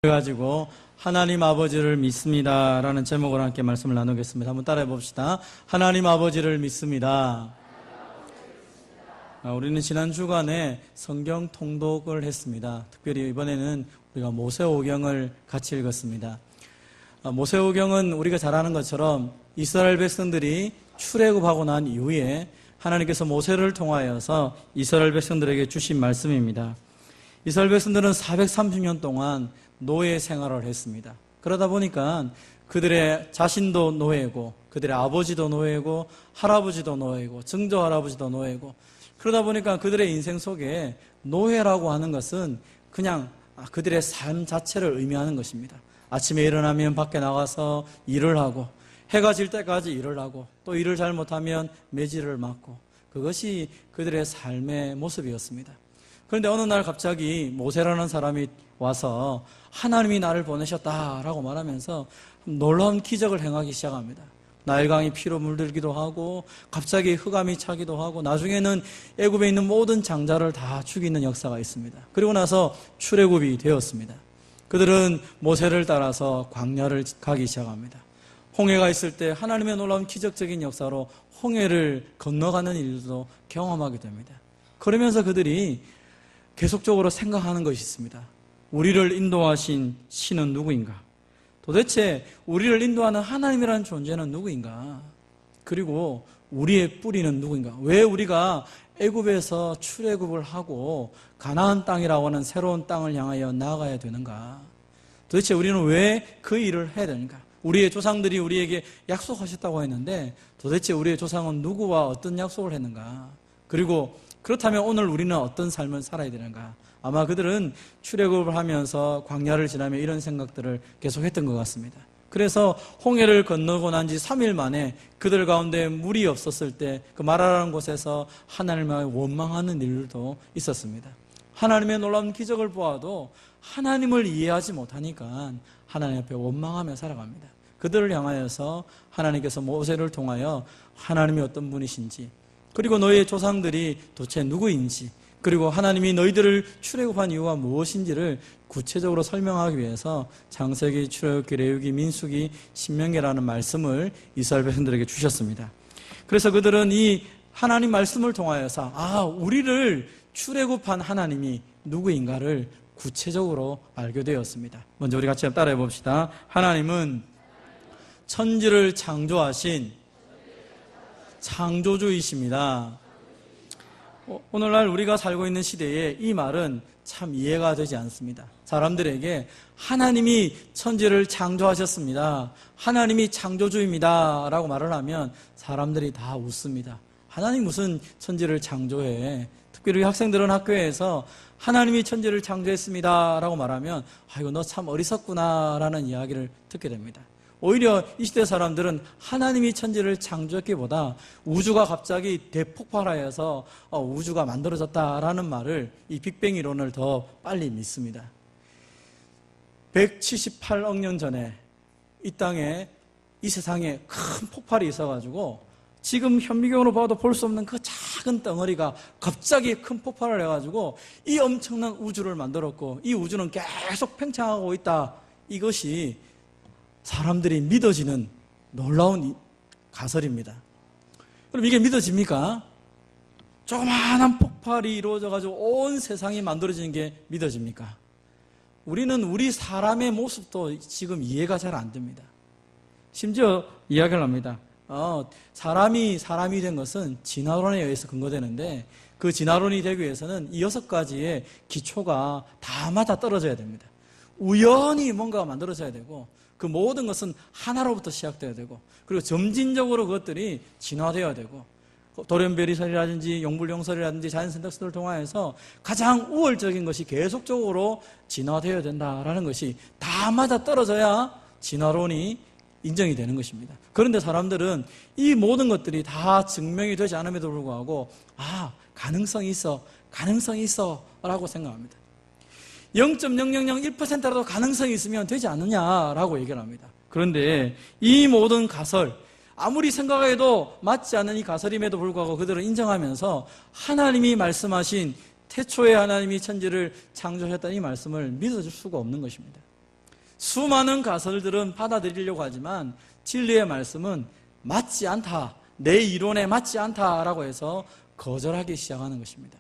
가지고 하나님 아버지를 믿습니다 라는 제목으로 함께 말씀을 나누겠습니다. 한번 따라해 봅시다. 하나님 아버지를 믿습니다. 우리는 지난 주간에 성경 통독을 했습니다. 특별히 이번에는 우리가 모세오경을 같이 읽었습니다. 모세오경은 우리가 잘 아는 것처럼 이스라엘 백성들이 출애굽하고 난 이후에 하나님께서 모세를 통하여서 이스라엘 백성들에게 주신 말씀입니다. 이스라엘 백성들은 430년 동안 노예 생활을 했습니다. 그러다 보니까 그들의 자신도 노예고, 그들의 아버지도 노예고, 할아버지도 노예고, 증조 할아버지도 노예고, 그러다 보니까 그들의 인생 속에 노예라고 하는 것은 그냥 그들의 삶 자체를 의미하는 것입니다. 아침에 일어나면 밖에 나가서 일을 하고, 해가 질 때까지 일을 하고, 또 일을 잘못하면 매질을 맞고, 그것이 그들의 삶의 모습이었습니다. 그런데 어느 날 갑자기 모세라는 사람이 와서 하나님이 나를 보내셨다라고 말하면서 놀라운 기적을 행하기 시작합니다. 나일강이 피로 물들기도 하고, 갑자기 흑암이 차기도 하고, 나중에는 애굽에 있는 모든 장자를 다 죽이는 역사가 있습니다. 그리고 나서 출애굽이 되었습니다. 그들은 모세를 따라서 광야를 가기 시작합니다. 홍해가 있을 때 하나님의 놀라운 기적적인 역사로 홍해를 건너가는 일도 경험하게 됩니다. 그러면서 그들이 계속적으로 생각하는 것이 있습니다. 우리를 인도하신 신은 누구인가? 도대체 우리를 인도하는 하나님이라는 존재는 누구인가? 그리고 우리의 뿌리는 누구인가? 왜 우리가 애굽에서 출애굽을 하고 가나안 땅이라고 하는 새로운 땅을 향하여 나아가야 되는가? 도대체 우리는 왜 그 일을 해야 되는가? 우리의 조상들이 우리에게 약속하셨다고 했는데 도대체 우리의 조상은 누구와 어떤 약속을 했는가? 그리고 그렇다면 오늘 우리는 어떤 삶을 살아야 되는가? 아마 그들은 출애굽을 하면서 광야를 지나며 이런 생각들을 계속했던 것 같습니다. 그래서 홍해를 건너고 난 지 3일 만에 그들 가운데 물이 없었을 때 그 마라라는 곳에서 하나님을 원망하는 일도 있었습니다. 하나님의 놀라운 기적을 보아도 하나님을 이해하지 못하니까 하나님 앞에 원망하며 살아갑니다. 그들을 향하여서 하나님께서 모세를 통하여 하나님이 어떤 분이신지, 그리고 너희의 조상들이 도대체 누구인지, 그리고 하나님이 너희들을 출애굽한 이유가 무엇인지를 구체적으로 설명하기 위해서 창세기, 출애굽기, 레위기, 민수기, 신명기라는 말씀을 이스라엘 백성들에게 주셨습니다. 그래서 그들은 이 하나님 말씀을 통하여서 우리를 출애굽한 하나님이 누구인가를 구체적으로 알게 되었습니다. 먼저 우리 같이 따라해 봅시다. 하나님은 천지를 창조하신 창조주이십니다. 오늘날 우리가 살고 있는 시대에 이 말은 참 이해가 되지 않습니다. 사람들에게 하나님이 천지를 창조하셨습니다, 하나님이 창조주입니다 라고 말을 하면 사람들이 다 웃습니다. 하나님 무슨 천지를 창조해? 특별히 학생들은 학교에서 하나님이 천지를 창조했습니다 라고 말하면 아이고 너 참 어리석구나 라는 이야기를 듣게 됩니다. 오히려 이 시대 사람들은 하나님이 천지를 창조했기보다 우주가 갑자기 대폭발하여서 우주가 만들어졌다라는 말을, 이 빅뱅 이론을 더 빨리 믿습니다. 178억 년 전에 이 땅에, 이 세상에 큰 폭발이 있어가지고 지금 현미경으로 봐도 볼 수 없는 그 작은 덩어리가 갑자기 큰 폭발을 해가지고 이 엄청난 우주를 만들었고, 이 우주는 계속 팽창하고 있다. 이것이 사람들이 믿어지는 놀라운 가설입니다. 그럼 이게 믿어집니까? 조그마한 폭발이 이루어져가지고 온 세상이 만들어지는 게 믿어집니까? 우리는 우리 사람의 모습도 지금 이해가 잘 안 됩니다. 심지어 이야기를 합니다. 사람이 된 것은 진화론에 의해서 근거되는데, 그 진화론이 되기 위해서는 이 6가지의 기초가 다 맞아 떨어져야 됩니다. 우연히 뭔가가 만들어져야 되고, 그 모든 것은 하나로부터 시작되어야 되고, 그리고 점진적으로 그것들이 진화되어야 되고, 돌연변이설이라든지 용불용설이라든지 자연선택설을 통하여서 가장 우월적인 것이 계속적으로 진화되어야 된다라는 것이 다 맞아 떨어져야 진화론이 인정이 되는 것입니다. 그런데 사람들은 이 모든 것들이 다 증명이 되지 않음에도 불구하고 가능성이 있어 라고 생각합니다. 0.0001%라도 가능성이 있으면 되지 않느냐라고 얘기를 합니다. 그런데 이 모든 가설, 아무리 생각해도 맞지 않는 이 가설임에도 불구하고 그들은 인정하면서 하나님이 말씀하신 태초에 하나님이 천지를 창조하셨다는 이 말씀을 믿어줄 수가 없는 것입니다. 수많은 가설들은 받아들이려고 하지만 진리의 말씀은 맞지 않다, 내 이론에 맞지 않다라고 해서 거절하기 시작하는 것입니다.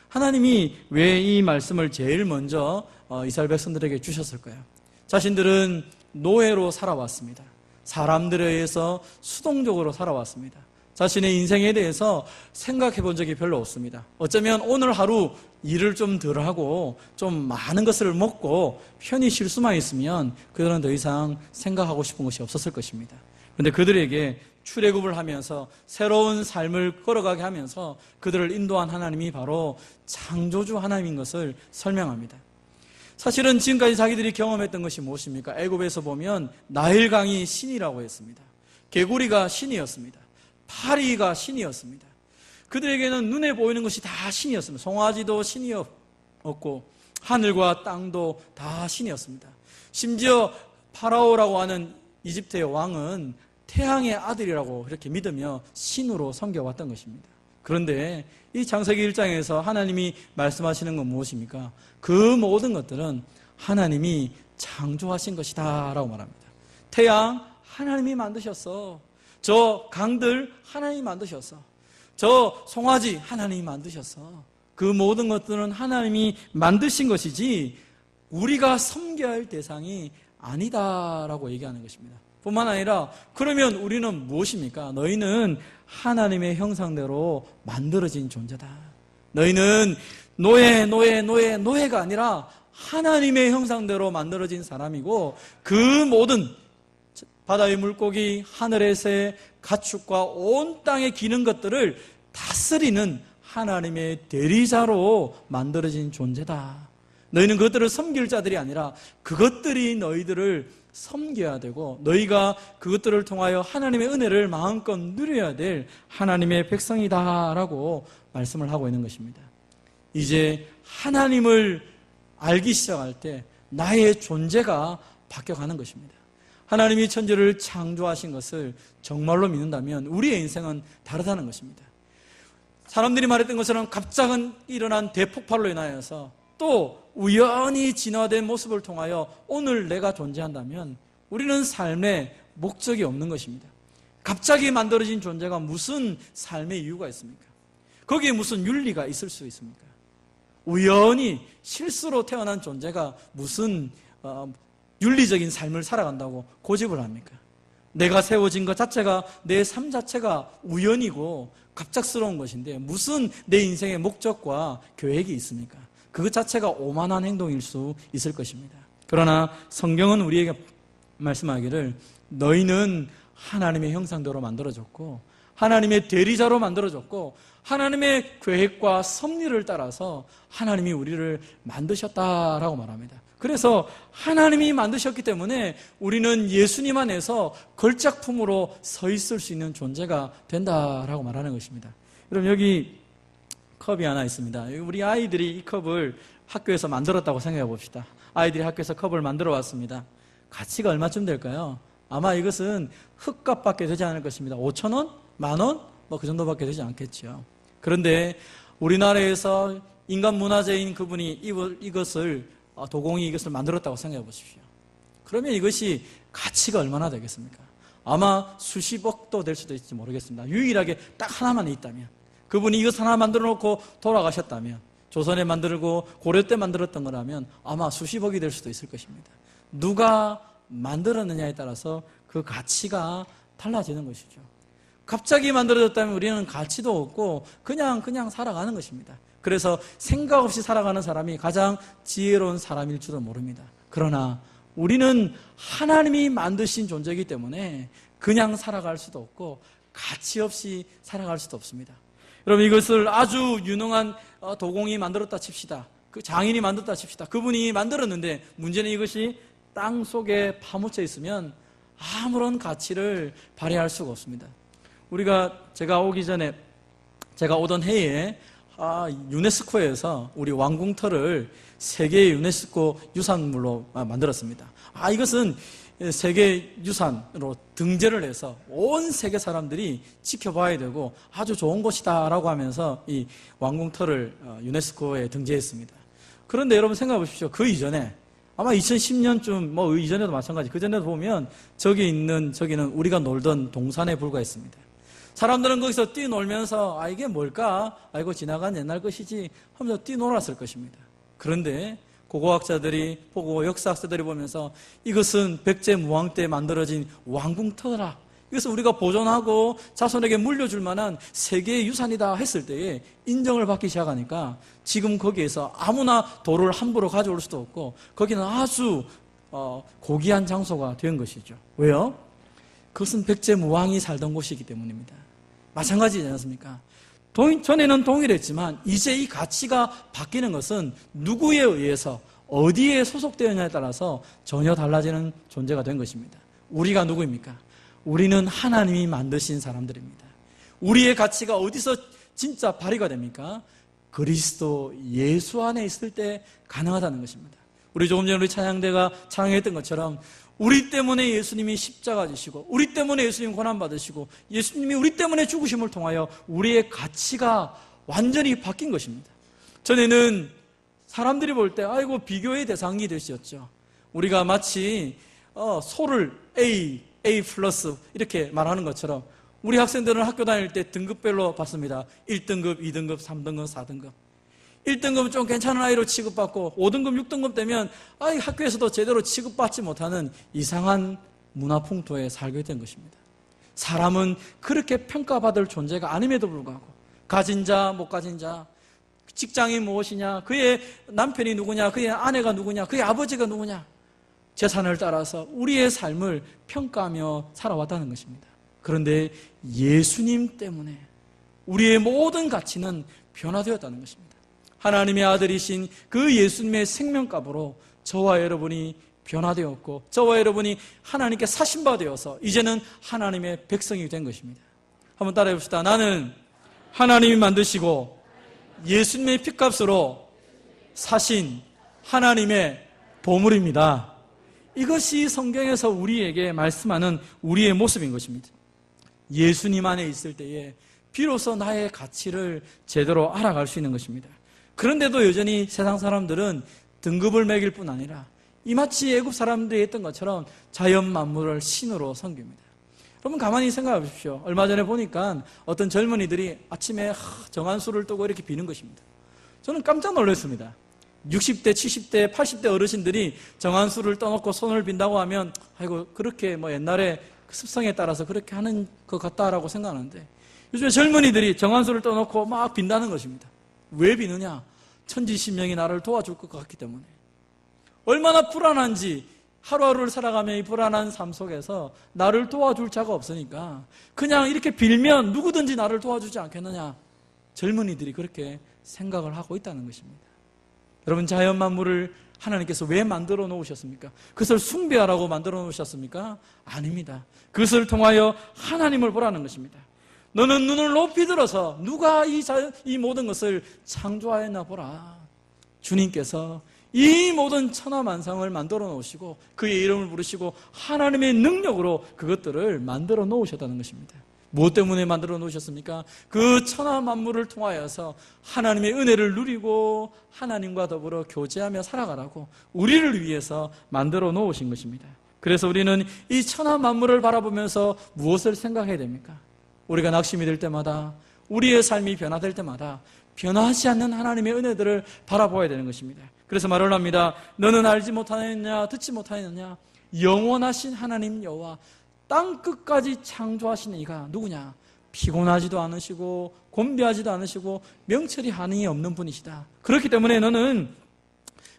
하나님이 왜 이 말씀을 제일 먼저 이스라엘 백성들에게 주셨을까요? 자신들은 노예로 살아왔습니다. 사람들에 의해서 수동적으로 살아왔습니다. 자신의 인생에 대해서 생각해 본 적이 별로 없습니다. 어쩌면 오늘 하루 일을 좀 덜 하고 좀 많은 것을 먹고 편히 쉴 수만 있으면 그들은 더 이상 생각하고 싶은 것이 없었을 것입니다. 그런데 그들에게 출애굽을 하면서 새로운 삶을 걸어가게 하면서 그들을 인도한 하나님이 바로 창조주 하나님인 것을 설명합니다. 사실은 지금까지 자기들이 경험했던 것이 무엇입니까? 애굽에서 보면 나일강이 신이라고 했습니다. 개구리가 신이었습니다. 파리가 신이었습니다. 그들에게는 눈에 보이는 것이 다 신이었습니다. 송아지도 신이었고 하늘과 땅도 다 신이었습니다. 심지어 파라오라고 하는 이집트의 왕은 태양의 아들이라고 이렇게 믿으며 신으로 섬겨왔던 것입니다. 그런데 이 창세기 1장에서 하나님이 말씀하시는 건 무엇입니까? 그 모든 것들은 하나님이 창조하신 것이다 라고 말합니다. 태양 하나님이 만드셨어. 저 강들 하나님이 만드셨어. 저 송아지 하나님이 만드셨어. 그 모든 것들은 하나님이 만드신 것이지 우리가 섬겨야 할 대상이 아니다라고 얘기하는 것입니다. 뿐만 아니라 그러면 우리는 무엇입니까? 너희는 하나님의 형상대로 만들어진 존재다. 너희는 노예가 아니라 하나님의 형상대로 만들어진 사람이고 그 모든 바다의 물고기, 하늘의 새, 가축과 온 땅에 기는 것들을 다스리는 하나님의 대리자로 만들어진 존재다. 너희는 그것들을 섬길 자들이 아니라 그것들이 너희들을 섬겨야 되고 너희가 그것들을 통하여 하나님의 은혜를 마음껏 누려야 될 하나님의 백성이다라고 말씀을 하고 있는 것입니다. 이제 하나님을 알기 시작할 때 나의 존재가 바뀌어가는 것입니다. 하나님이 천지를 창조하신 것을 정말로 믿는다면 우리의 인생은 다르다는 것입니다. 사람들이 말했던 것처럼 갑자기 일어난 대폭발로 인하여서 또 우연히 진화된 모습을 통하여 오늘 내가 존재한다면 우리는 삶에 목적이 없는 것입니다. 갑자기 만들어진 존재가 무슨 삶의 이유가 있습니까? 거기에 무슨 윤리가 있을 수 있습니까? 우연히 실수로 태어난 존재가 무슨 윤리적인 삶을 살아간다고 고집을 합니까? 내가 세워진 것 자체가 내 삶 자체가 우연이고 갑작스러운 것인데 무슨 내 인생의 목적과 계획이 있습니까? 그것 자체가 오만한 행동일 수 있을 것입니다. 그러나 성경은 우리에게 말씀하기를 너희는 하나님의 형상대로 만들어졌고 하나님의 대리자로 만들어졌고 하나님의 계획과 섭리를 따라서 하나님이 우리를 만드셨다라고 말합니다. 그래서 하나님이 만드셨기 때문에 우리는 예수님 안에서 걸작품으로 서 있을 수 있는 존재가 된다라고 말하는 것입니다. 여러분 여기 컵이 하나 있습니다. 우리 아이들이 이 컵을 학교에서 만들었다고 생각해 봅시다. 아이들이 학교에서 컵을 만들어 왔습니다. 가치가 얼마쯤 될까요? 아마 이것은 흙값밖에 되지 않을 것입니다. 5,000원? 만원? 뭐 그 정도밖에 되지 않겠죠. 그런데 우리나라에서 인간문화재인 그분이 도공이 이것을 만들었다고 생각해 보십시오. 그러면 이것이 가치가 얼마나 되겠습니까? 아마 수십억도 될 수도 있을지 모르겠습니다. 유일하게 딱 하나만 있다면 그분이 이것 하나 만들어 놓고 돌아가셨다면 조선에 만들고 고려 때 만들었던 거라면 아마 수십억이 될 수도 있을 것입니다. 누가 만들었느냐에 따라서 그 가치가 달라지는 것이죠. 갑자기 만들어졌다면 우리는 가치도 없고 그냥 살아가는 것입니다. 그래서 생각 없이 살아가는 사람이 가장 지혜로운 사람일 줄은 모릅니다. 그러나 우리는 하나님이 만드신 존재이기 때문에 그냥 살아갈 수도 없고 가치 없이 살아갈 수도 없습니다. 여러분 이것을 아주 유능한 도공이 만들었다 칩시다. 그 장인이 만들었다 칩시다. 그분이 만들었는데 문제는 이것이 땅 속에 파묻혀 있으면 아무런 가치를 발휘할 수가 없습니다. 제가 오던 해에 유네스코에서 우리 왕궁터를 세계 유네스코 유산물로 만들었습니다. 이것은 세계 유산으로 등재를 해서 온 세계 사람들이 지켜봐야 되고 아주 좋은 곳이다라고 하면서 이 왕궁터를 유네스코에 등재했습니다. 그런데 여러분 생각해 보십시오. 그 이전에 아마 2010년쯤 뭐 이전에도 마찬가지. 그전에도 보면 저기는 우리가 놀던 동산에 불과했습니다. 사람들은 거기서 뛰놀면서 이게 뭘까? 이거 지나간 옛날 것이지 하면서 뛰놀았을 것입니다. 그런데 고고학자들이 보고 역사학자들이 보면서 이것은 백제무왕 때 만들어진 왕궁터라. 이것을 우리가 보존하고 자손에게 물려줄 만한 세계의 유산이다 했을 때에 인정을 받기 시작하니까 지금 거기에서 아무나 돌을 함부로 가져올 수도 없고 거기는 아주 고귀한 장소가 된 것이죠. 왜요? 그것은 백제무왕이 살던 곳이기 때문입니다. 마찬가지지 않습니까? 전에는 동일했지만 이제 이 가치가 바뀌는 것은 누구에 의해서 어디에 소속되었냐에 따라서 전혀 달라지는 존재가 된 것입니다. 우리가 누구입니까? 우리는 하나님이 만드신 사람들입니다. 우리의 가치가 어디서 진짜 발휘가 됩니까? 그리스도 예수 안에 있을 때 가능하다는 것입니다. 우리 조금 전에 우리 찬양대가 찬양했던 것처럼 우리 때문에 예수님이 십자가 지시고 우리 때문에 예수님 고난받으시고 예수님이 우리 때문에 죽으심을 통하여 우리의 가치가 완전히 바뀐 것입니다. 전에는 사람들이 볼 때 아이고 비교의 대상이 되셨죠. 우리가 마치 소를 A 플러스 이렇게 말하는 것처럼 우리 학생들은 학교 다닐 때 등급별로 받습니다. 1등급, 2등급, 3등급, 4등급. 1등급은 좀 괜찮은 아이로 취급받고 5등급, 6등급 되면 학교에서도 제대로 취급받지 못하는 이상한 문화풍토에 살게 된 것입니다. 사람은 그렇게 평가받을 존재가 아님에도 불구하고 가진 자, 못 가진 자, 직장이 무엇이냐, 그의 남편이 누구냐, 그의 아내가 누구냐, 그의 아버지가 누구냐, 재산을 따라서 우리의 삶을 평가하며 살아왔다는 것입니다. 그런데 예수님 때문에 우리의 모든 가치는 변화되었다는 것입니다. 하나님의 아들이신 그 예수님의 생명값으로 저와 여러분이 변화되었고 저와 여러분이 하나님께 사신바 되어서 이제는 하나님의 백성이 된 것입니다. 한번 따라해 봅시다. 나는 하나님이 만드시고 예수님의 피값으로 사신 하나님의 보물입니다. 이것이 성경에서 우리에게 말씀하는 우리의 모습인 것입니다. 예수님 안에 있을 때에 비로소 나의 가치를 제대로 알아갈 수 있는 것입니다. 그런데도 여전히 세상 사람들은 등급을 매길 뿐 아니라 이마치 애굽 사람들이 했던 것처럼 자연 만물을 신으로 섬깁니다. 여러분 가만히 생각해 보십시오. 얼마 전에 보니까 어떤 젊은이들이 아침에 정한수를 뜨고 이렇게 비는 것입니다. 저는 깜짝 놀랐습니다. 60대, 70대, 80대 어르신들이 정한수를 떠놓고 손을 빈다고 하면 아이고 그렇게 옛날에 그 습성에 따라서 그렇게 하는 것 같다라고 생각하는데 요즘에 젊은이들이 정한수를 떠놓고 막 빈다는 것입니다. 왜 비느냐? 천지신명이 나를 도와줄 것 같기 때문에. 얼마나 불안한지 하루하루를 살아가며 이 불안한 삶 속에서 나를 도와줄 자가 없으니까 그냥 이렇게 빌면 누구든지 나를 도와주지 않겠느냐. 젊은이들이 그렇게 생각을 하고 있다는 것입니다. 여러분 자연 만물을 하나님께서 왜 만들어 놓으셨습니까? 그것을 숭배하라고 만들어 놓으셨습니까? 아닙니다. 그것을 통하여 하나님을 보라는 것입니다. 너는 눈을 높이 들어서 누가 이 모든 것을 창조하였나 보라. 주님께서 이 모든 천하만상을 만들어 놓으시고 그의 이름을 부르시고 하나님의 능력으로 그것들을 만들어 놓으셨다는 것입니다. 무엇 때문에 만들어 놓으셨습니까? 그 천하만물을 통하여서 하나님의 은혜를 누리고 하나님과 더불어 교제하며 살아가라고 우리를 위해서 만들어 놓으신 것입니다. 그래서 우리는 이 천하만물을 바라보면서 무엇을 생각해야 됩니까? 우리가 낙심이 될 때마다 우리의 삶이 변화될 때마다 변화하지 않는 하나님의 은혜들을 바라보아야 되는 것입니다. 그래서 말을 합니다. 너는 알지 못하느냐 듣지 못하느냐 영원하신 하나님 여호와 땅 끝까지 창조하신 이가 누구냐? 피곤하지도 않으시고 곤비하지도 않으시고 명철이 한이 없는 분이시다. 그렇기 때문에 너는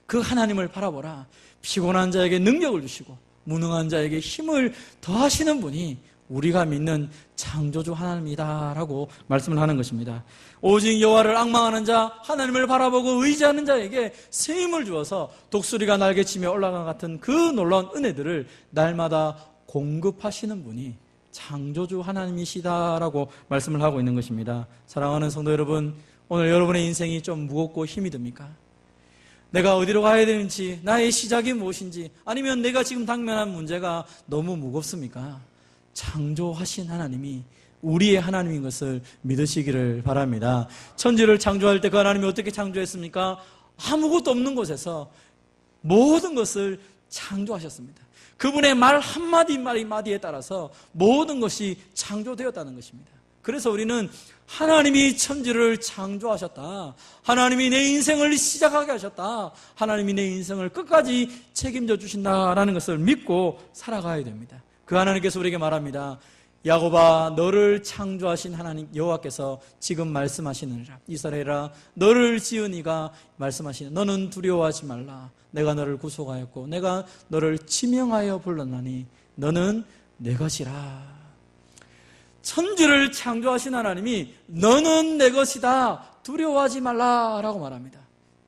그 하나님을 바라보라. 피곤한 자에게 능력을 주시고 무능한 자에게 힘을 더하시는 분이 우리가 믿는 창조주 하나님이다라고 말씀을 하는 것입니다. 오직 여호와를 앙망하는 자, 하나님을 바라보고 의지하는 자에게 새 힘을 주어서 독수리가 날개치며 올라간 같은 그 놀라운 은혜들을 날마다 공급하시는 분이 창조주 하나님이시다라고 말씀을 하고 있는 것입니다. 사랑하는 성도 여러분, 오늘 여러분의 인생이 좀 무겁고 힘이 듭니까? 내가 어디로 가야 되는지, 나의 시작이 무엇인지, 아니면 내가 지금 당면한 문제가 너무 무겁습니까? 창조하신 하나님이 우리의 하나님인 것을 믿으시기를 바랍니다. 천지를 창조할 때 그 하나님이 어떻게 창조했습니까? 아무것도 없는 곳에서 모든 것을 창조하셨습니다. 그분의 말 한마디에 따라서 모든 것이 창조되었다는 것입니다. 그래서 우리는 하나님이 천지를 창조하셨다, 하나님이 내 인생을 시작하게 하셨다, 하나님이 내 인생을 끝까지 책임져 주신다라는 것을 믿고 살아가야 됩니다. 그 하나님께서 우리에게 말합니다. 야곱아, 너를 창조하신 하나님 여호와께서 지금 말씀하시느니라. 이스라엘아, 너를 지은 이가 말씀하시는, 너는 두려워하지 말라. 내가 너를 구속하였고 내가 너를 지명하여 불렀나니 너는 내 것이라. 천지를 창조하신 하나님이 너는 내 것이다, 두려워하지 말라라고 말합니다.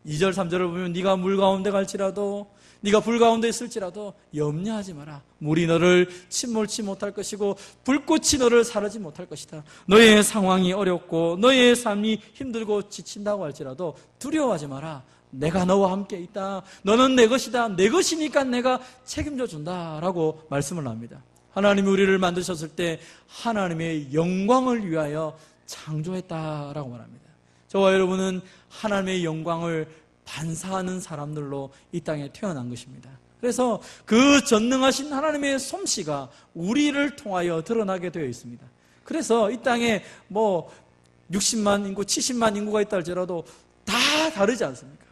2절 3절을 보면 네가 물 가운데 갈지라도, 네가 불 가운데 있을지라도 염려하지 마라. 물이 너를 침몰치 못할 것이고 불꽃이 너를 사르지 못할 것이다. 너의 상황이 어렵고 너의 삶이 힘들고 지친다고 할지라도 두려워하지 마라. 내가 너와 함께 있다. 너는 내 것이다. 내 것이니까 내가 책임져 준다라고 말씀을 합니다. 하나님이 우리를 만드셨을 때 하나님의 영광을 위하여 창조했다라고 말합니다. 저와 여러분은 하나님의 영광을 반사하는 사람들로 이 땅에 태어난 것입니다. 그래서 그 전능하신 하나님의 솜씨가 우리를 통하여 드러나게 되어 있습니다. 그래서 이 땅에 60만 인구, 70만 인구가 있다 할지라도 다 다르지 않습니까?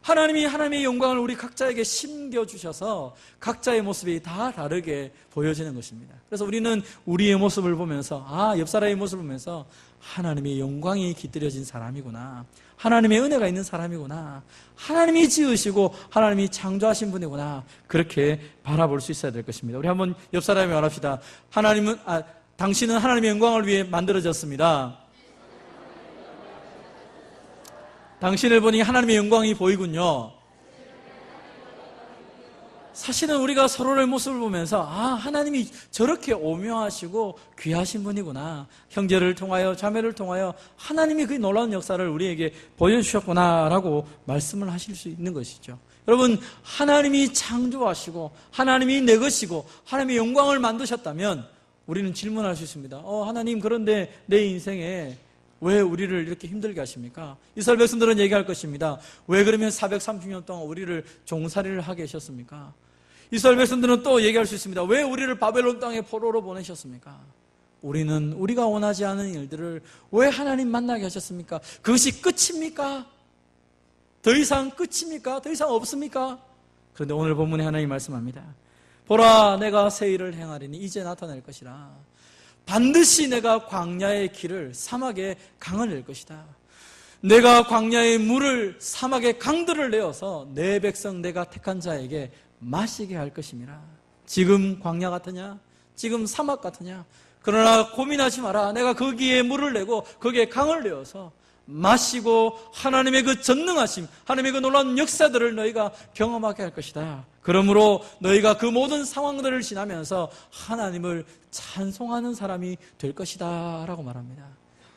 하나님이 하나님의 영광을 우리 각자에게 심겨주셔서 각자의 모습이 다 다르게 보여지는 것입니다. 그래서 우리는 우리의 모습을 보면서, 옆 사람의 모습을 보면서 하나님의 영광이 깃들여진 사람이구나, 하나님의 은혜가 있는 사람이구나, 하나님이 지으시고 하나님이 창조하신 분이구나, 그렇게 바라볼 수 있어야 될 것입니다. 우리 한번 옆 사람에 말합시다. 당신은 하나님의 영광을 위해 만들어졌습니다. 당신을 보니 하나님의 영광이 보이군요. 사실은 우리가 서로의 모습을 보면서 하나님이 저렇게 오묘하시고 귀하신 분이구나, 형제를 통하여 자매를 통하여 하나님이 그 놀라운 역사를 우리에게 보여주셨구나 라고 말씀을 하실 수 있는 것이죠. 여러분, 하나님이 창조하시고 하나님이 내 것이고 하나님의 영광을 만드셨다면 우리는 질문할 수 있습니다. 하나님, 그런데 내 인생에 왜 우리를 이렇게 힘들게 하십니까? 이스라엘 백성들은 얘기할 것입니다. 왜 그러면 430년 동안 우리를 종살이를 하게 하셨습니까? 이스라엘 백성들은 또 얘기할 수 있습니다. 왜 우리를 바벨론 땅에 포로로 보내셨습니까? 우리는 우리가 원하지 않은 일들을 왜 하나님 만나게 하셨습니까? 그것이 끝입니까? 더 이상 끝입니까? 더 이상 없습니까? 그런데 오늘 본문에 하나님이 말씀합니다. 보라, 내가 새 일을 행하리니 이제 나타날 것이라. 반드시 내가 광야의 길을 사막에 강을 낼 것이다. 내가 광야의 물을 사막에 강들을 내어서 내 백성 내가 택한 자에게 마시게 할 것임이라. 지금 광야 같으냐? 지금 사막 같으냐? 그러나 고민하지 마라. 내가 거기에 물을 내고 거기에 강을 내어서 마시고 하나님의 그 전능하심, 하나님의 그 놀라운 역사들을 너희가 경험하게 할 것이다. 그러므로 너희가 그 모든 상황들을 지나면서 하나님을 찬송하는 사람이 될 것이다 라고 말합니다.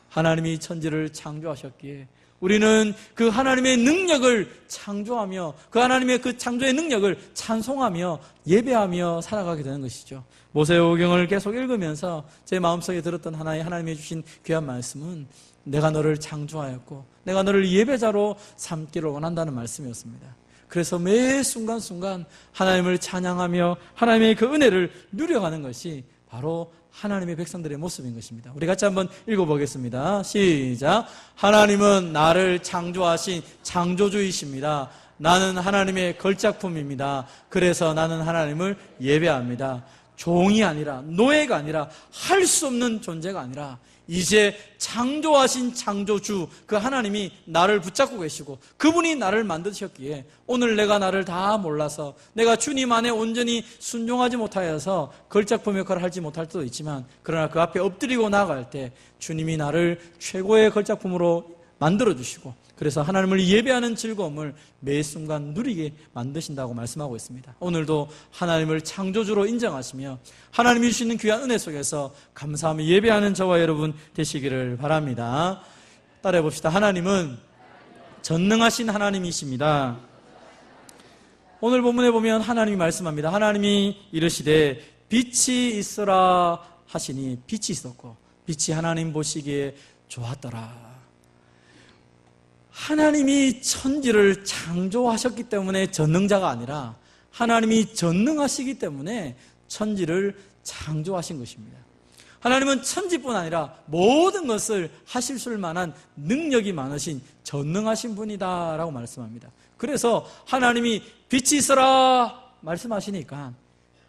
하나님이 천지를 창조하셨기에 우리는 그 하나님의 능력을 창조하며 그 하나님의 그 창조의 능력을 찬송하며 예배하며 살아가게 되는 것이죠. 모세오경을 계속 읽으면서 제 마음속에 들었던 하나님이 주신 귀한 말씀은 내가 너를 창조하였고 내가 너를 예배자로 삼기를 원한다는 말씀이었습니다. 그래서 매 순간순간 하나님을 찬양하며 하나님의 그 은혜를 누려가는 것이 바로 하나님의 백성들의 모습인 것입니다. 우리 같이 한번 읽어보겠습니다. 시작. 하나님은 나를 창조하신 창조주이십니다. 나는 하나님의 걸작품입니다. 그래서 나는 하나님을 예배합니다. 종이 아니라, 노예가 아니라, 할 수 없는 존재가 아니라 이제 창조하신 창조주 그 하나님이 나를 붙잡고 계시고 그분이 나를 만드셨기에 오늘 내가 나를 다 몰라서 내가 주님 안에 온전히 순종하지 못하여서 걸작품 역할을 하지 못할 수도 있지만, 그러나 그 앞에 엎드리고 나아갈 때 주님이 나를 최고의 걸작품으로 만들어주시고 그래서 하나님을 예배하는 즐거움을 매 순간 누리게 만드신다고 말씀하고 있습니다. 오늘도 하나님을 창조주로 인정하시며 하나님이 주시는 귀한 은혜 속에서 감사하며 예배하는 저와 여러분 되시기를 바랍니다. 따라해 봅시다. 하나님은 전능하신 하나님이십니다. 오늘 본문에 보면 하나님이 말씀합니다. 하나님이 이르시되 빛이 있으라 하시니 빛이 있었고 빛이 하나님 보시기에 좋았더라. 하나님이 천지를 창조하셨기 때문에 전능자가 아니라 하나님이 전능하시기 때문에 천지를 창조하신 것입니다. 하나님은 천지뿐 아니라 모든 것을 하실 수 만한 능력이 많으신 전능하신 분이다라고 말씀합니다. 그래서 하나님이 빛이 있어라 말씀하시니까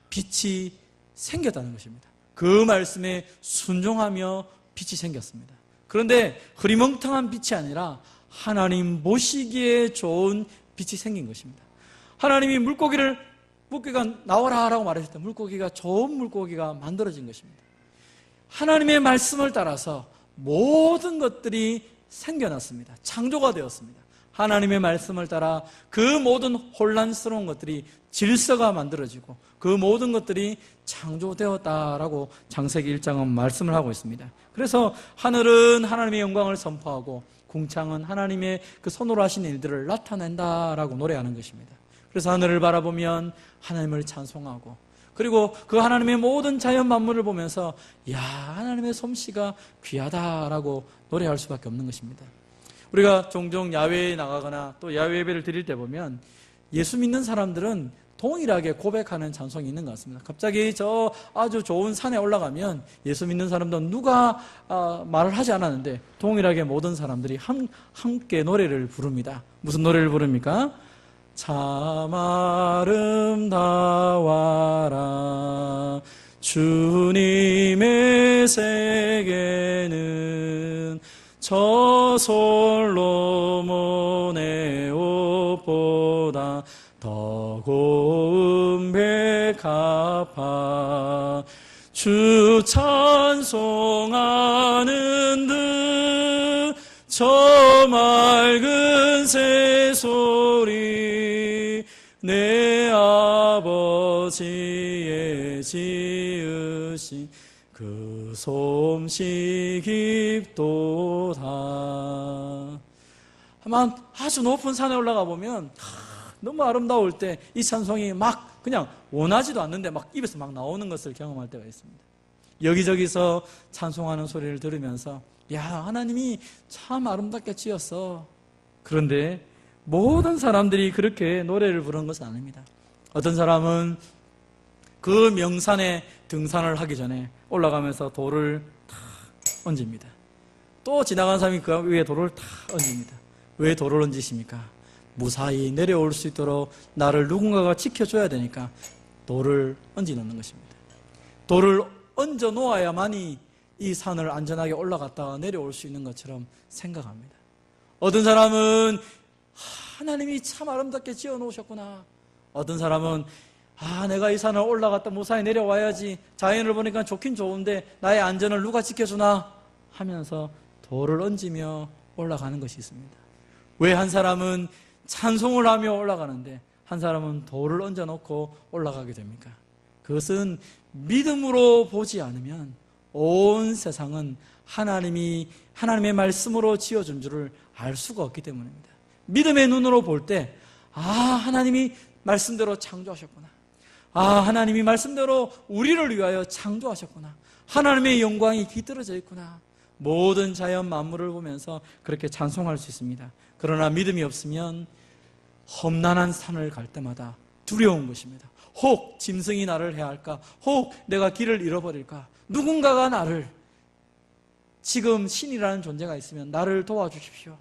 빛이 생겼다는 것입니다. 그 말씀에 순종하며 빛이 생겼습니다. 그런데 흐리멍텅한 빛이 아니라 하나님 보시기에 좋은 빛이 생긴 것입니다. 하나님이 물고기가 나와라 라고 말하실 때 물고기가 좋은 물고기가 만들어진 것입니다. 하나님의 말씀을 따라서 모든 것들이 생겨났습니다. 창조가 되었습니다. 하나님의 말씀을 따라 그 모든 혼란스러운 것들이 질서가 만들어지고 그 모든 것들이 창조되었다라고 창세기 1장은 말씀을 하고 있습니다. 그래서 하늘은 하나님의 영광을 선포하고 궁창은 하나님의 그 손으로 하신 일들을 나타낸다라고 노래하는 것입니다. 그래서 하늘을 바라보면 하나님을 찬송하고 그리고 그 하나님의 모든 자연 만물을 보면서 야, 하나님의 솜씨가 귀하다라고 노래할 수밖에 없는 것입니다. 우리가 종종 야외에 나가거나 또 야외 예배를 드릴 때 보면 예수 믿는 사람들은 동일하게 고백하는 찬송이 있는 것 같습니다. 갑자기 저 아주 좋은 산에 올라가면 예수 믿는 사람들은 누가 말을 하지 않았는데 동일하게 모든 사람들이 함께 노래를 부릅니다. 무슨 노래를 부릅니까? 참 아름다워라 주님의 세계는 저 솔로몬의 옷보다 더 고운 백합화 주 찬송하는 듯 저 맑은 새소리 내 아버지의 지으신 그 솜씨 깊도다. 아마 아주 높은 산에 올라가 보면 너무 아름다울 때 이 찬송이 막 그냥 원하지도 않는데 막 입에서 막 나오는 것을 경험할 때가 있습니다. 여기저기서 찬송하는 소리를 들으면서 야, 하나님이 참 아름답게 지었어. 그런데 모든 사람들이 그렇게 노래를 부르는 것은 아닙니다. 어떤 사람은 그 명산에 등산을 하기 전에 올라가면서 돌을 탁 얹습니다. 또 지나간 사람이 그 위에 돌을 탁 얹습니다. 왜 돌을 얹으십니까? 무사히 내려올 수 있도록 나를 누군가가 지켜줘야 되니까 돌을 얹어 놓는 것입니다. 돌을 얹어 놓아야만이 이 산을 안전하게 올라갔다가 내려올 수 있는 것처럼 생각합니다. 어떤 사람은 하나님이 참 아름답게 지어 놓으셨구나. 어떤 사람은 내가 이 산을 올라갔다 무사히 내려와야지. 자연을 보니까 좋긴 좋은데 나의 안전을 누가 지켜주나 하면서 돌을 얹으며 올라가는 것이 있습니다. 왜 한 사람은 찬송을 하며 올라가는데 한 사람은 돌을 얹어놓고 올라가게 됩니까? 그것은 믿음으로 보지 않으면 온 세상은 하나님의 말씀으로 지어준 줄을 알 수가 없기 때문입니다. 믿음의 눈으로 볼 때 하나님이 말씀대로 창조하셨구나. 하나님이 말씀대로 우리를 위하여 창조하셨구나. 하나님의 영광이 깃들어져 있구나. 모든 자연 만물을 보면서 그렇게 찬송할 수 있습니다. 그러나 믿음이 없으면 험난한 산을 갈 때마다 두려운 것입니다. 혹 짐승이 나를 해할까? 혹 내가 길을 잃어버릴까? 누군가가 나를 지금 신이라는 존재가 있으면 나를 도와주십시오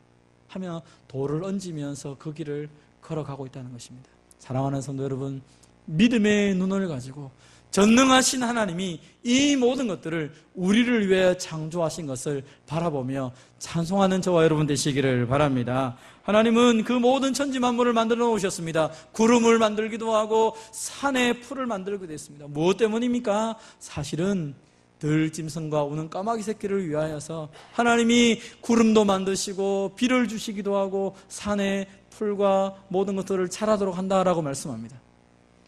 하며 돌을 얹으면서 그 길을 걸어가고 있다는 것입니다. 사랑하는 성도 여러분, 믿음의 눈을 가지고 전능하신 하나님이 이 모든 것들을 우리를 위해 창조하신 것을 바라보며 찬송하는 저와 여러분 되시기를 바랍니다. 하나님은 그 모든 천지 만물을 만들어 놓으셨습니다. 구름을 만들기도 하고 산에 풀을 만들기도 했습니다. 무엇 때문입니까? 사실은 들짐승과 우는 까마귀 새끼를 위하여서 하나님이 구름도 만드시고 비를 주시기도 하고 산에 풀과 모든 것들을 자라도록 한다라고 말씀합니다.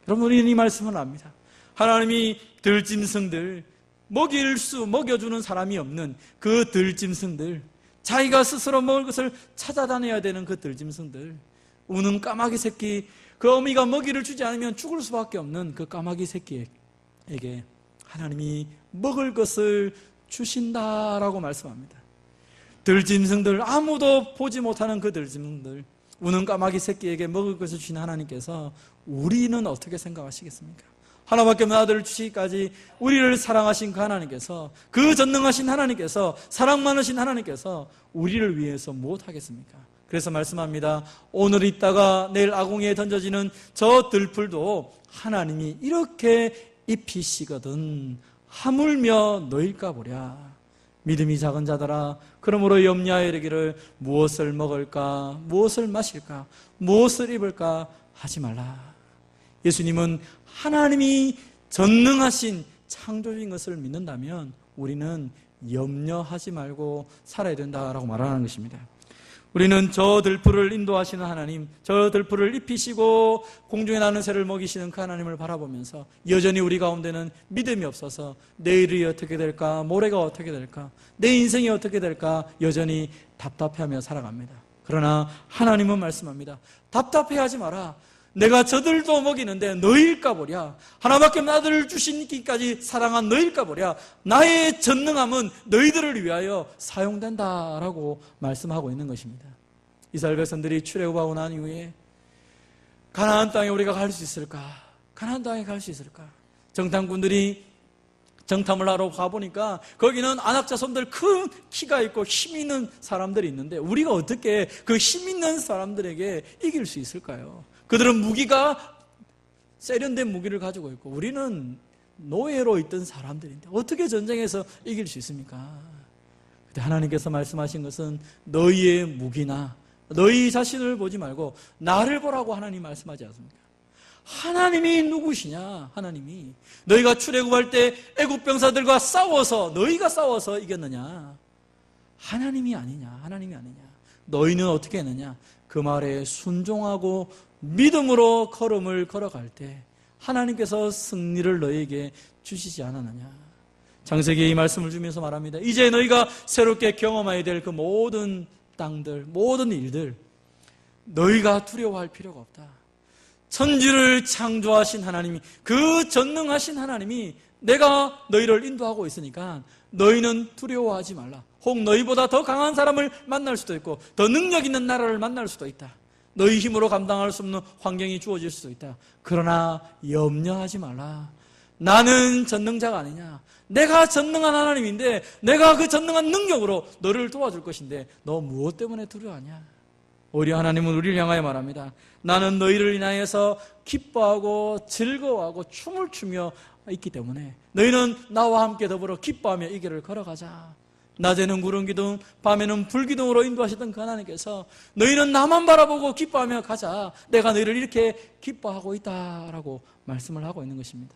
여러분, 우리는 이 말씀을 압니다. 하나님이 들짐승들, 먹여주는 사람이 없는 그 들짐승들, 자기가 스스로 먹을 것을 찾아다녀야 되는 그 들짐승들, 우는 까마귀 새끼, 그 어미가 먹이를 주지 않으면 죽을 수밖에 없는 그 까마귀 새끼에게 하나님이 먹을 것을 주신다라고 말씀합니다. 들짐승들, 아무도 보지 못하는 그 들짐승들, 우는 까마귀 새끼에게 먹을 것을 주신 하나님께서 우리는 어떻게 생각하시겠습니까? 하나밖에 없는 아들을 주시기까지 우리를 사랑하신 그 하나님께서, 그 전능하신 하나님께서, 사랑 많으신 하나님께서 우리를 위해서 무엇하겠습니까? 그래서 말씀합니다. 오늘 있다가 내일 아궁이에 던져지는 저 들풀도 하나님이 이렇게 입히시거든 하물며 너일까 보랴. 믿음이 작은 자들아, 그러므로 염려하여 이르기를 무엇을 먹을까, 무엇을 마실까, 무엇을 입을까 하지 말라. 예수님은 하나님이 전능하신 창조주인 것을 믿는다면 우리는 염려하지 말고 살아야 된다라고 말하는 것입니다. 우리는 저 들풀을 인도하시는 하나님, 저 들풀을 입히시고 공중에 나는 새를 먹이시는 그 하나님을 바라보면서 여전히 우리 가운데는 믿음이 없어서 내일이 어떻게 될까, 모레가 어떻게 될까, 내 인생이 어떻게 될까 여전히 답답해하며 살아갑니다. 그러나 하나님은 말씀합니다. 답답해하지 마라. 내가 저들도 먹이는데 너희일까 보랴. 하나밖에 없는 아들을 주시기까지 사랑한 너희일까 보랴. 나의 전능함은 너희들을 위하여 사용된다라고 말씀하고 있는 것입니다. 이스라엘 백성들이 출애굽하고 난 이후에 가나안 땅에 우리가 갈 수 있을까? 가나안 땅에 갈 수 있을까? 정탐꾼들이 정탐을 하러 가보니까 거기는 안악자손들, 큰 키가 있고 힘 있는 사람들이 있는데 우리가 어떻게 그 힘 있는 사람들에게 이길 수 있을까요? 그들은 무기가 세련된 무기를 가지고 있고 우리는 노예로 있던 사람들인데 어떻게 전쟁에서 이길 수 있습니까? 그때 하나님께서 말씀하신 것은 너희의 무기나 너희 자신을 보지 말고 나를 보라고 하나님 말씀하지 않습니까? 하나님이 누구시냐? 하나님이 너희가 출애굽할 때 애굽 병사들과 너희가 싸워서 이겼느냐? 하나님이 아니냐? 하나님이 아니냐? 너희는 어떻게 했느냐? 그 말에 순종하고 믿음으로 걸음을 걸어갈 때 하나님께서 승리를 너희에게 주시지 않았느냐? 창세기에 이 말씀을 주면서 말합니다. 이제 너희가 새롭게 경험해야 될 그 모든 땅들, 모든 일들 너희가 두려워할 필요가 없다. 천지를 창조하신 하나님이, 그 전능하신 하나님이 내가 너희를 인도하고 있으니까 너희는 두려워하지 말라. 혹 너희보다 더 강한 사람을 만날 수도 있고 더 능력 있는 나라를 만날 수도 있다. 너희 힘으로 감당할 수 없는 환경이 주어질 수도 있다. 그러나 염려하지 말라. 나는 전능자가 아니냐? 내가 전능한 하나님인데 내가 그 전능한 능력으로 너를 도와줄 것인데 너 무엇 때문에 두려워하냐? 오히려 하나님은 우리를 향하여 말합니다. 나는 너희를 인하여서 기뻐하고 즐거워하고 춤을 추며 있기 때문에 너희는 나와 함께 더불어 기뻐하며 이 길을 걸어가자. 낮에는 구름 기둥, 밤에는 불 기둥으로 인도하시던 그 하나님께서 너희는 나만 바라보고 기뻐하며 가자. 내가 너희를 이렇게 기뻐하고 있다라고 말씀을 하고 있는 것입니다.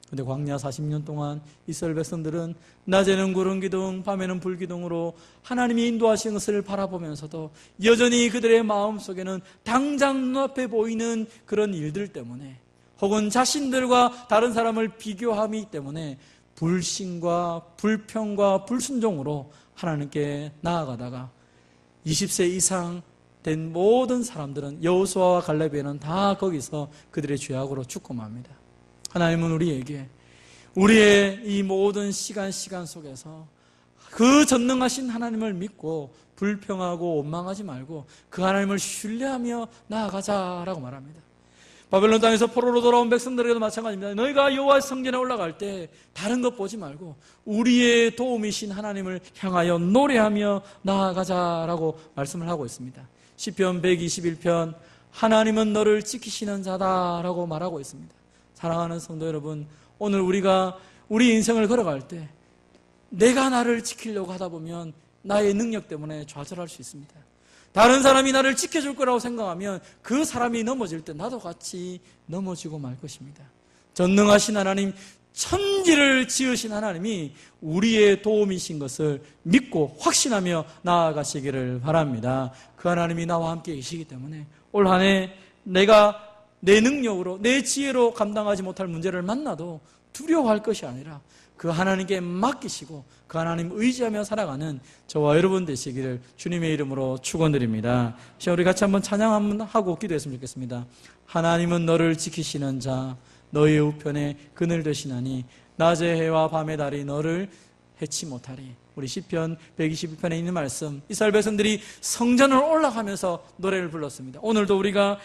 그런데 광야 40년 동안 이스라엘 백성들은 낮에는 구름 기둥, 밤에는 불 기둥으로 하나님이 인도하신 것을 바라보면서도 여전히 그들의 마음속에는 당장 눈앞에 보이는 그런 일들 때문에 혹은 자신들과 다른 사람을 비교함이 때문에 불신과 불평과 불순종으로 하나님께 나아가다가 20세 이상 된 모든 사람들은 여호수아와 갈렙에는 다 거기서 그들의 죄악으로 죽고 맙니다. 하나님은 우리에게 우리의 이 모든 시간 속에서 그 전능하신 하나님을 믿고 불평하고 원망하지 말고 그 하나님을 신뢰하며 나아가자라고 말합니다. 바벨론 땅에서 포로로 돌아온 백성들에게도 마찬가지입니다. 너희가 여호와 성전에 올라갈 때 다른 것 보지 말고 우리의 도움이신 하나님을 향하여 노래하며 나아가자라고 말씀을 하고 있습니다. 시편 121편 하나님은 너를 지키시는 자다라고 말하고 있습니다. 사랑하는 성도 여러분, 오늘 우리가 우리 인생을 걸어갈 때 내가 나를 지키려고 하다 보면 나의 능력 때문에 좌절할 수 있습니다. 다른 사람이 나를 지켜줄 거라고 생각하면 그 사람이 넘어질 때 나도 같이 넘어지고 말 것입니다. 전능하신 하나님, 천지를 지으신 하나님이 우리의 도움이신 것을 믿고 확신하며 나아가시기를 바랍니다. 그 하나님이 나와 함께 계시기 때문에 올 한 해 내가 내 능력으로, 내 지혜로 감당하지 못할 문제를 만나도 두려워할 것이 아니라 그 하나님께 맡기시고 그 하나님 의지하며 살아가는 저와 여러분 되시기를 주님의 이름으로 축원드립니다. 우리 같이 한번 찬양 한번 하고 기도했으면 좋겠습니다. 하나님은 너를 지키시는 자, 너의 우편에 그늘 되시나니 낮의 해와 밤의 달이 너를 해치 못하리. 우리 시편 122편에 있는 말씀, 이스라엘 백성들이 성전을 올라가면서 노래를 불렀습니다. 오늘도 우리가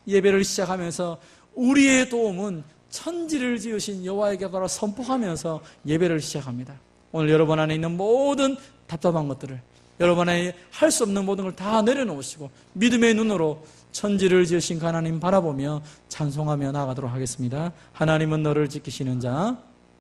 예배를 시작하면서 우리의 도움은 천지를 지으신 여호와에게로 선포하면서 예배를 시작합니다. 오늘 여러분 안에 있는 모든 답답한 것들을, 여러분 안에 할 수 없는 모든 걸 다 내려놓으시고 믿음의 눈으로 천지를 지으신 하나님 바라보며 찬송하며 나아가도록 하겠습니다. 하나님은 너를 지키시는 자,